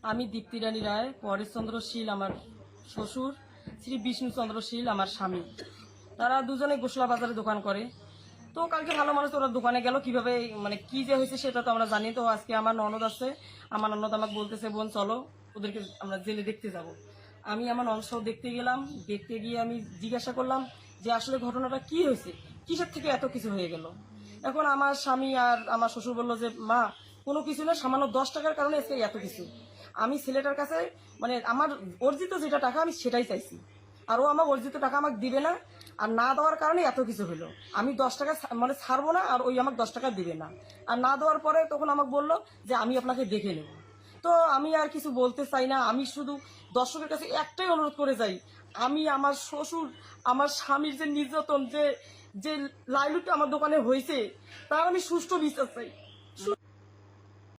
আমি দীপ্তি রানী রায়, পরেশচন্দ্র শীল আমার শ্বশুর, শ্রী বিষ্ণুচন্দ্র শীল আমার স্বামী। তারা দুজনে গোসলা বাজারে দোকান করে। তো কালকে ভালো মানুষ ওরা দোকানে গেল, কিভাবে মানে কি যে হয়েছে সেটা তো আমরা জানি। তো আজকে আমার ননদ আছে, আমার ননদ আমাকে বলতেছে, বোন চলো ওদেরকে আমরা জেলে দেখতে যাব। আমি আমার ননদ সহ দেখতে গেলাম। দেখতে গিয়ে আমি জিজ্ঞাসা করলাম যে আসলে ঘটনাটা কি হয়েছে, কিসের থেকে এত কিছু হয়ে গেল। এখন আমার স্বামী আর আমার শ্বশুর বললো যে মা, কোনো কিছু না, সামান্য 10 টাকার কারণে আজকে এত কিছু। আমি ছেলেটার কাছে মানে আমার অর্জিত যেটা টাকা আমি সেটাই চাইছি, আর ও আমার অর্জিত টাকা আমাকে দিবে না। আর না দেওয়ার কারণে এত কিছু হলো। আমি 10 টাকা মানে ছাড়বো না, আর ওই আমাকে 10 টাকা দিবে না। আর না দেওয়ার পরে তখন আমাকে বললো যে আমি আপনাকে দেখে নেব। তো আমি আর কিছু বলতে চাই না, আমি শুধু দর্শকের কাছে একটাই অনুরোধ করে যাই, আমি আমার শ্বশুর আমার স্বামীর যে নির্যাতন, যে যে লাইলুটা আমার দোকানে হয়েছে, তার আমি সুষ্ঠু বিচার চাই।